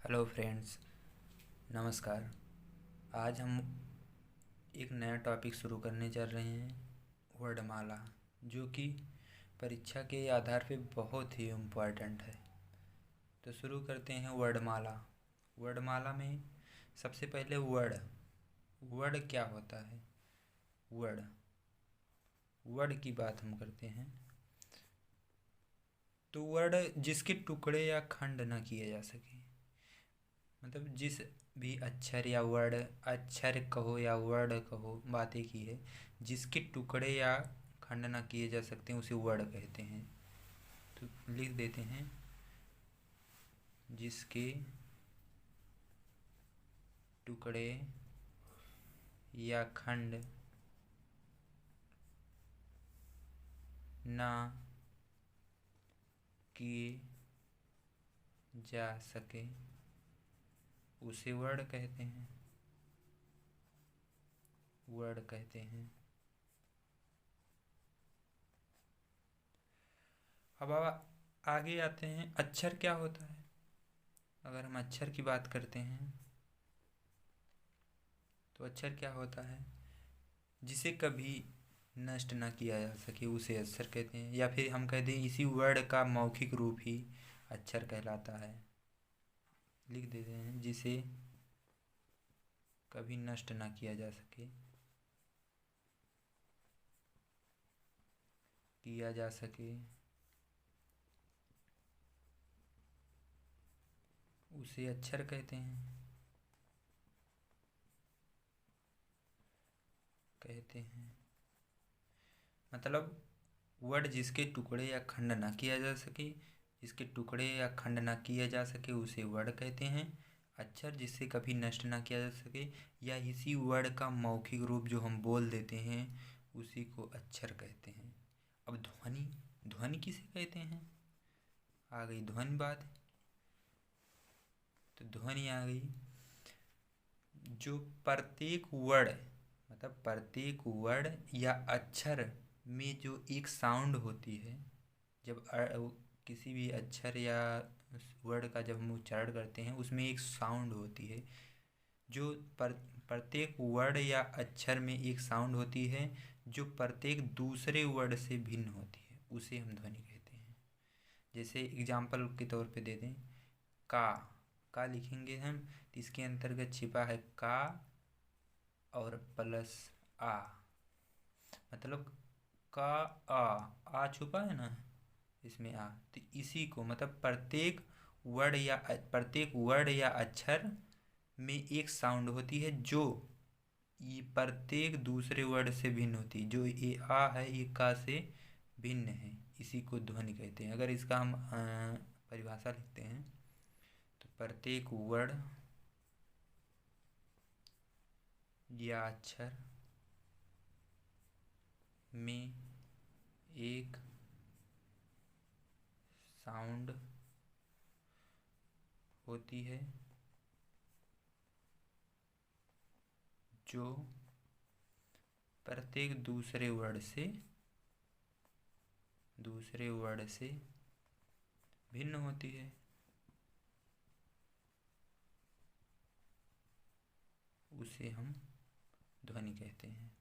Hello friends, नमस्कार। आज हम एक नया टॉपिक शुरू करने जा रहे हैं, वर्णमाला, जो कि परीक्षा के आधार पे बहुत ही इम्पोर्टेंट है। तो शुरू करते हैं वर्णमाला। वर्णमाला में सबसे पहले वर्ड। वर्ड क्या होता है? वर्ड वर्ड की बात हम करते हैं। तो वर्ड जिसके टुकड़े या खंड ना किए जा सके, मतलब जिस भी अक्षर या वर्ड, अक्षर कहो या वर्ड कहो, बातें की है, जिसके टुकड़े या खंड ना किए जा सकते हैं उसे वर्ड कहते हैं। तो लिख देते हैं, जिसके टुकड़े या खंड ना किए जा सके उसे वर्ड कहते हैं। वर्ड कहते हैं। अब आगे आते हैं, अक्षर क्या होता है। अगर हम अक्षर की बात करते हैं तो अक्षर क्या होता है? जिसे कभी नष्ट ना किया जा सके उसे अक्षर कहते हैं, या फिर हम कहते हैं इसी वर्ड का मौखिक रूप ही अक्षर कहलाता है। लिख देते हैं, जिसे कभी नष्ट ना किया जा सके, उसे अक्षर कहते हैं। मतलब वर्ड जिसके टुकड़े या खंड ना किया जा सके, जिसके टुकड़े या खंड ना किए जा सके उसे वर्ड कहते हैं। अक्षर जिससे कभी नष्ट ना किया जा सके, या इसी वर्ड का मौखिक रूप जो हम बोल देते हैं उसी को अक्षर कहते हैं। अब ध्वनि, ध्वनि किसे कहते हैं? आ गई ध्वनि बात। तो ध्वनि आ गई, जो प्रत्येक वर्ड, मतलब प्रत्येक वर्ड या अक्षर में जो एक साउंड होती है, जब किसी भी अक्षर या वर्ड का जब हम उच्चारण करते हैं उसमें एक साउंड होती है, जो प्रत्येक वर्ड या अक्षर में एक साउंड होती है जो प्रत्येक दूसरे वर्ड से भिन्न होती है, उसे हम ध्वनि कहते हैं। जैसे एग्जाम्पल के तौर पे दे दें, का लिखेंगे हम तो इसके अंतर्गत छिपा है का और प्लस आ, मतलब का आ छुपा है ना इसमें आ। तो इसी को मतलब प्रत्येक वर्ड या अक्षर में एक साउंड होती है जो ये प्रत्येक दूसरे वर्ड से भिन्न होती है। जो ये आ है ये का से भिन्न है, इसी को ध्वनि कहते हैं। अगर इसका हम परिभाषा लिखते हैं तो प्रत्येक वर्ड या अक्षर में एक साउंड होती है जो प्रत्येक दूसरे वर्ड से भिन्न होती है, उसे हम ध्वनि कहते हैं।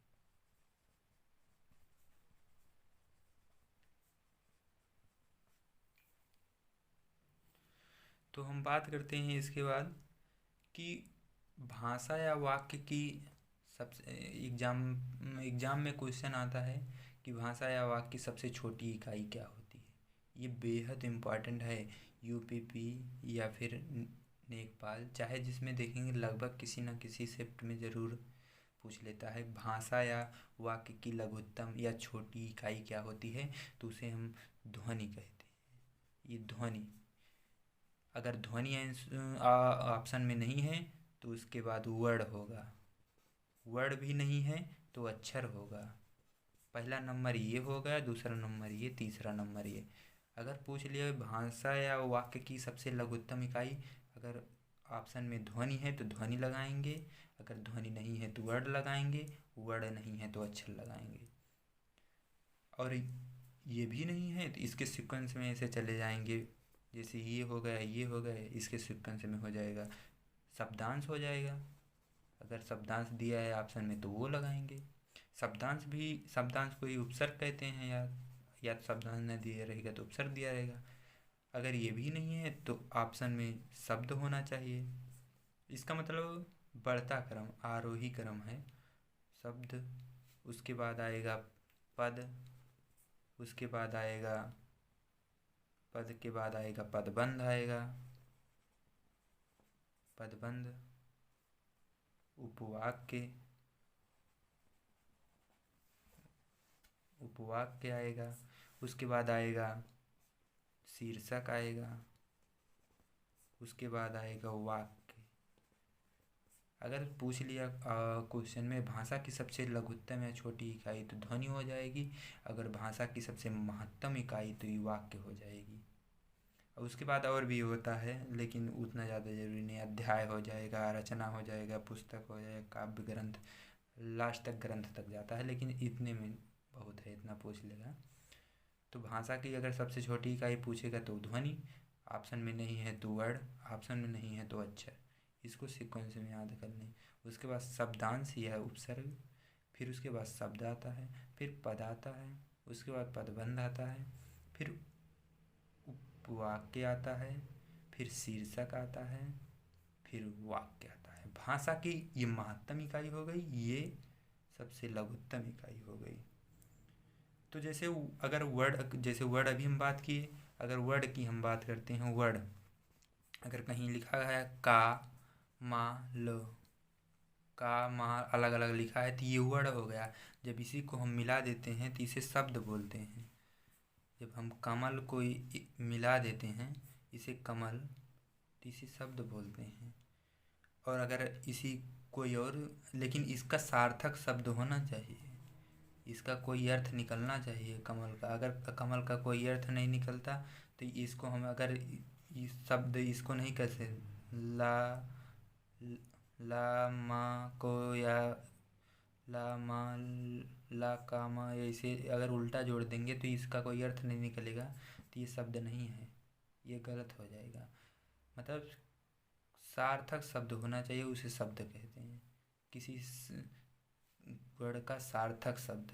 तो हम बात करते हैं इसके बाद कि भाषा या वाक्य की सबसे एग्जाम में क्वेश्चन आता है कि भाषा या वाक्य की सबसे छोटी इकाई क्या होती है। ये बेहद इम्पॉर्टेंट है। यूपीपी या फिर नेकपाल, चाहे जिसमें देखेंगे लगभग किसी न किसी शिफ्ट में ज़रूर पूछ लेता है, भाषा या वाक्य की लघुत्तम या छोटी इकाई क्या होती है, तो उसे हम ध्वनि कहते हैं। ये ध्वनि, अगर ध्वनि ऑप्शन में नहीं है तो उसके बाद वर्ड होगा, वर्ड भी नहीं है तो अक्षर होगा। पहला नंबर ये होगा, दूसरा नंबर ये, तीसरा नंबर ये। अगर पूछ लिया भाषा या वाक्य की सबसे लघुत्तम इकाई, अगर ऑप्शन में ध्वनि है तो ध्वनि लगाएंगे, अगर ध्वनि नहीं है तो वर्ड लगाएंगे, वर्ड नहीं है तो अक्षर लगाएंगे। और ये भी नहीं है तो इसके सीक्वेंस में ऐसे चले जाएंगे, जैसे ये हो गया, ये हो गए, इसके सीक्वेंस में हो जाएगा। शब्दांश हो जाएगा, अगर शब्दांश दिया है ऑप्शन में तो वो लगाएंगे। शब्दांश को ही उपसर्ग कहते हैं यार, या तो शब्दांश न दिया रहेगा तो उपसर्ग दिया रहेगा। अगर ये भी नहीं है तो ऑप्शन में शब्द होना चाहिए। इसका मतलब बढ़ता क्रम, आरोही क्रम है शब्द, उसके बाद आएगा पद, उसके बाद आएगा पद के बाद आएगा पदबंध आएगा, पदबंध, उपवाक्य आएगा, उसके बाद आएगा शीर्षक आएगा, उसके बाद आएगा वाक्य। अगर पूछ लिया क्वेश्चन में भाषा की सबसे लघुत्तम या छोटी इकाई तो ध्वनि हो जाएगी, अगर भाषा की सबसे महत्तम इकाई तो ये वाक्य हो जाएगी। और उसके बाद और भी होता है लेकिन उतना ज़्यादा जरूरी नहीं। अध्याय हो जाएगा, रचना हो जाएगा, पुस्तक हो जाएगा, काव्य ग्रंथ, लास्ट तक ग्रंथ तक जाता है, लेकिन इतने में बहुत है, इतना पूछ लेगा। तो भाषा की अगर सबसे छोटी इकाई पूछेगा तो ध्वनि, ऑप्शन में नहीं है तो वर्ड, ऑप्शन में नहीं है तो अक्षर। इसको सीक्वेंस में याद कर लें। उसके बाद शब्दांश या उपसर्ग, फिर उसके बाद शब्द आता है, फिर पद आता है, उसके बाद पदबंध आता है, फिर उपवाक्य आता है, फिर शीर्षक आता है, फिर वाक्य आता है। भाषा की ये महत्तम इकाई हो गई, ये सबसे लघुत्तम इकाई हो गई। तो जैसे अगर वर्ड, जैसे वर्ड अभी हम बात किए, अगर वर्ड की हम बात करते हैं, वर्ड अगर कहीं लिखा है का मा ल, का मा अलग अलग लिखा है तो ये वर्ड हो गया। जब इसी को हम मिला देते हैं तो इसे शब्द बोलते हैं। जब हम कमल को मिला देते हैं, इसे कमल, तो इसे शब्द बोलते हैं। और अगर इसी कोई और, लेकिन इसका सार्थक शब्द होना चाहिए, इसका कोई अर्थ निकलना चाहिए कमल का। अगर कमल का कोई अर्थ नहीं निकलता तो इसको हम अगर इस शब्द इसको नहीं कहते, ला ला मा को या ला मा ला का मा, ऐसे अगर उल्टा जोड़ देंगे तो इसका कोई अर्थ नहीं निकलेगा, तो ये शब्द नहीं है, ये गलत हो जाएगा। मतलब सार्थक शब्द होना चाहिए, उसे शब्द कहते हैं। किसी वर्ड का सार्थक शब्द